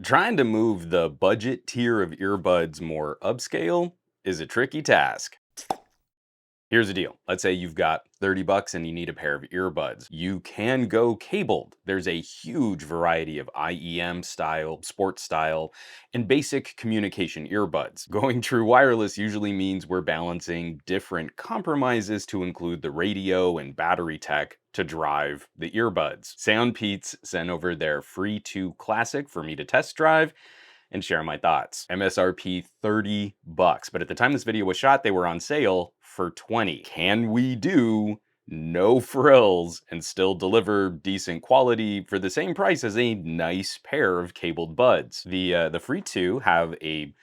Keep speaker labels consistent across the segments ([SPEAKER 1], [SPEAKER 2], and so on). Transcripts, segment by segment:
[SPEAKER 1] Trying to move the budget tier of earbuds more upscale is a tricky task. Here's the deal. Let's say you've got 30 bucks and you need a pair of earbuds. You can go cabled. There's a huge variety of IEM style, sports style, and basic communication earbuds. Going true wireless usually means we're balancing different compromises to include the radio and battery tech to drive the earbuds. SoundPeats sent over their Free2 Classic for me to test drive and share my thoughts. MSRP 30 bucks, but at the time this video was shot, they were on sale for 20. Can we do no frills and still deliver decent quality for the same price as a nice pair of cabled buds? The Free 2 have a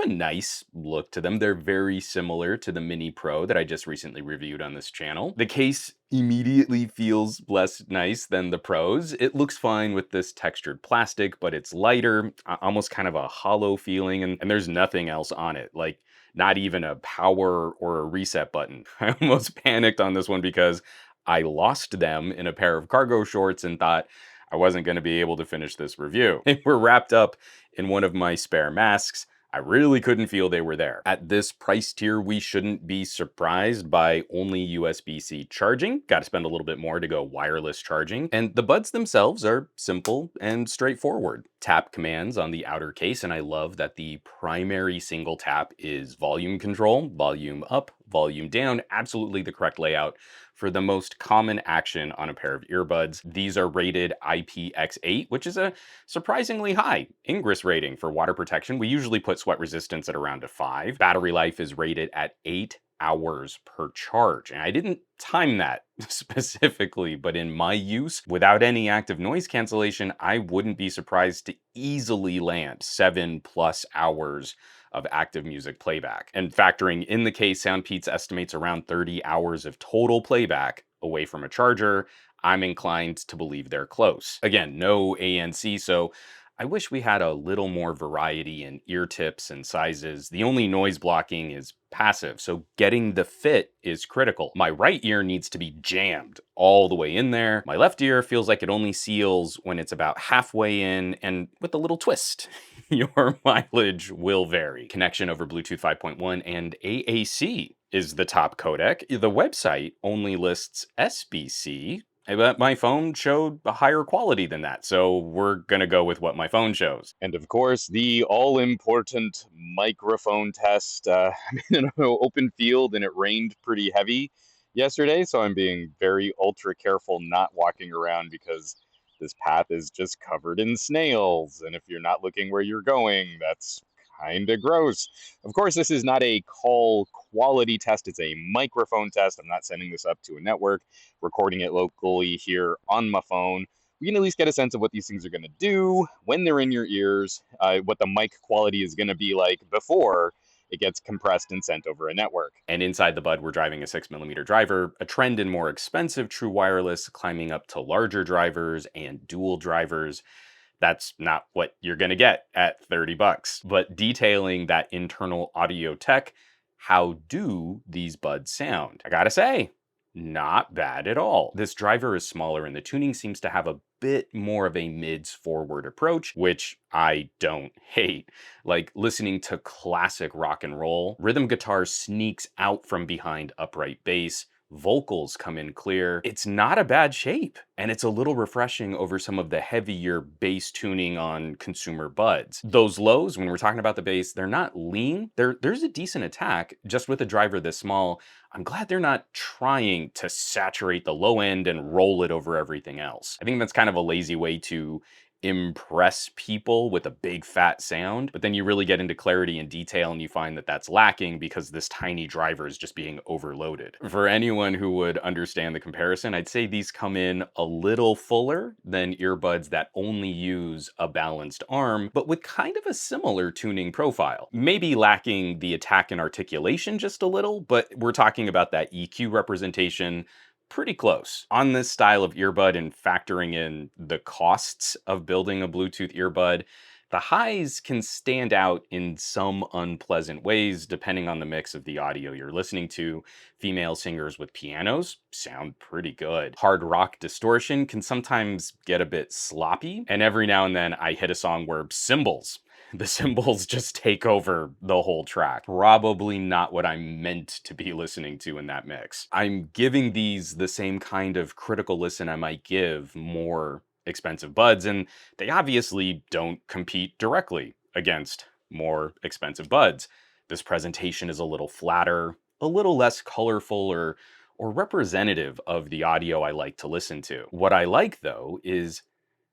[SPEAKER 1] nice look to them. They're very similar to the Mini Pro that I just recently reviewed on this channel. The case immediately feels less nice than the Pros. It looks fine with this textured plastic, but it's lighter, almost kind of a hollow feeling, and there's nothing else on it. Like, not even a power or a reset button. I almost panicked on this one because I lost them in a pair of cargo shorts and thought I wasn't going to be able to finish this review. They were wrapped up in one of my spare masks. I really couldn't feel they were there. At this price tier, we shouldn't be surprised by only USB-C charging. Got to spend a little bit more to go wireless charging. And the buds themselves are simple and straightforward. Tap commands on the outer case, and I love that the primary single tap is volume control, volume up, volume down, absolutely the correct layout for the most common action on a pair of earbuds. These are rated IPX8, which is a surprisingly high Ingress rating for water protection. We usually put sweat resistance at around a 5. Battery life is rated at 8 hours per charge. And I didn't time that specifically, but in my use, without any active noise cancellation, I wouldn't be surprised to easily land 7+ hours of active music playback. And factoring in the case, SoundPeats estimates around 30 hours of total playback away from a charger. I'm inclined to believe they're close. Again, no ANC, so I wish we had a little more variety in ear tips and sizes. The only noise blocking is passive, so getting the fit is critical. My right ear needs to be jammed all the way in there. My left ear feels like it only seals when it's about halfway in and with a little twist. Your mileage will vary. Connection over Bluetooth 5.1 and AAC is the top codec. The website only lists SBC, but my phone showed a higher quality than that, so we're gonna go with what my phone shows. And of course, the all-important microphone test. I'm in an open field and it rained pretty heavy yesterday, so I'm being very ultra careful not walking around because this path is just covered in snails, and if you're not looking where you're going, that's kind of gross. Of course, this is not a call quality test, it's a microphone test. I'm not sending this up to a network, recording it locally here on my phone. We can at least get a sense of what these things are going to do when they're in your ears, what the mic quality is going to be like before it gets compressed and sent over a network. And inside the bud, we're driving a 6mm driver, a trend in more expensive true wireless, climbing up to larger drivers and dual drivers. That's not what you're going to get at 30 bucks. But detailing that internal audio tech, how do these buds sound? I gotta say, not bad at all. This driver is smaller and the tuning seems to have a bit more of a mids forward approach, which I don't hate. Like listening to classic rock and roll, rhythm guitar sneaks out from behind upright bass, vocals come in clear. It's not a bad shape, and it's a little refreshing over some of the heavier bass tuning on consumer buds. Those lows, when we're talking about the bass, they're not lean. There's a decent attack just with a driver this small. I'm glad they're not trying to saturate the low end and roll it over everything else. I think that's kind of a lazy way to impress people with a big fat sound, but then you really get into clarity and detail and you find that that's lacking because this tiny driver is just being overloaded. For anyone who would understand the comparison, I'd say these come in a little fuller than earbuds that only use a balanced arm, but with kind of a similar tuning profile. Maybe lacking the attack and articulation just a little, but we're talking about that EQ representation pretty close. On this style of earbud and factoring in the costs of building a Bluetooth earbud, The highs can stand out in some unpleasant ways depending on the mix of the audio you're listening to. Female singers with pianos sound pretty good. Hard rock distortion can sometimes get a bit sloppy. And every now and then I hit a song where the cymbals just take over the whole track. Probably not what I'm meant to be listening to in that mix. I'm giving these the same kind of critical listen I might give more expensive buds, and they obviously don't compete directly against more expensive buds. This presentation is a little flatter, a little less colorful or representative of the audio I like to listen to. What I like though is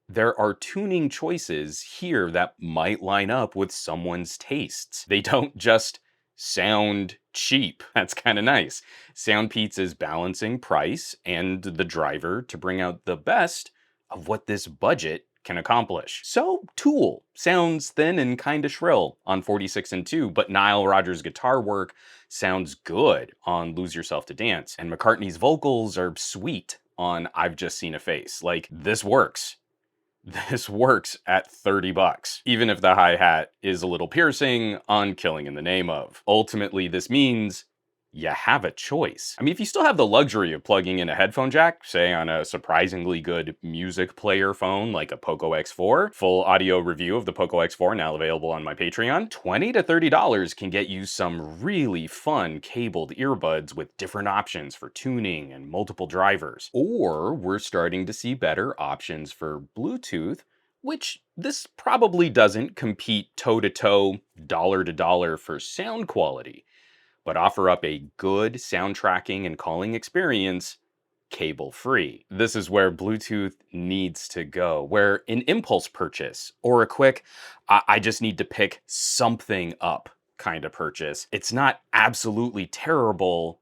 [SPEAKER 1] there are tuning choices here that might line up with someone's tastes. They don't just sound cheap. That's kind of nice. SoundPeats is balancing price and the driver to bring out the best of what this budget can accomplish. So Tool sounds thin and kind of shrill on 46 and 2, but Nile Rodgers' guitar work sounds good on Lose Yourself to Dance, and McCartney's vocals are sweet on I've Just Seen a Face. Like, this works. This works at 30 bucks, even if the hi-hat is a little piercing on Killing in the Name of. Ultimately, this means you have a choice. I mean, if you still have the luxury of plugging in a headphone jack, say on a surprisingly good music player phone like a Poco X4, full audio review of the Poco X4 now available on my Patreon, $20 to $30 can get you some really fun cabled earbuds with different options for tuning and multiple drivers. Or we're starting to see better options for Bluetooth, which this probably doesn't compete toe-to-toe, dollar-to-dollar for sound quality, but offer up a good sound tracking and calling experience cable free. This is where Bluetooth needs to go, where an impulse purchase or a quick, I just need to pick something up kind of purchase, it's not absolutely terrible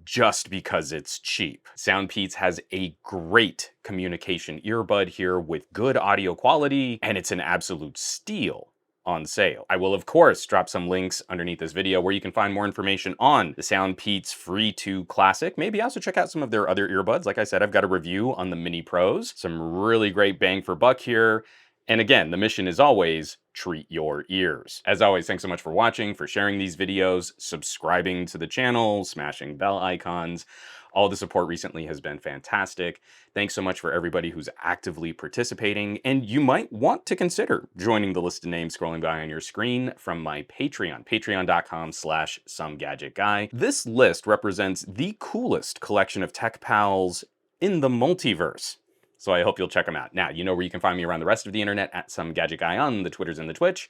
[SPEAKER 1] just because it's cheap. SoundPeats has a great communication earbud here with good audio quality, and it's an absolute steal on sale. I will of course drop some links underneath this video where you can find more information on the SoundPeats Free2 Classic. Maybe also check out some of their other earbuds. Like I said, I've got a review on the Mini Pros. Some really great bang for buck here. And again, the mission is always treat your ears. As always, thanks so much for watching, for sharing these videos, subscribing to the channel, smashing bell icons. All the support recently has been fantastic. Thanks so much for everybody who's actively participating, and you might want to consider joining the list of names scrolling by on your screen from my Patreon, patreon.com/SomeGadgetGuy. This list represents the coolest collection of tech pals in the multiverse, so I hope you'll check them out. Now, you know where you can find me around the rest of the internet at SomeGadgetGuy on the Twitters and the Twitch,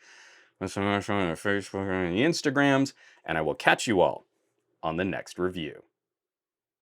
[SPEAKER 1] on the Facebook and the Instagrams, and I will catch you all on the next review.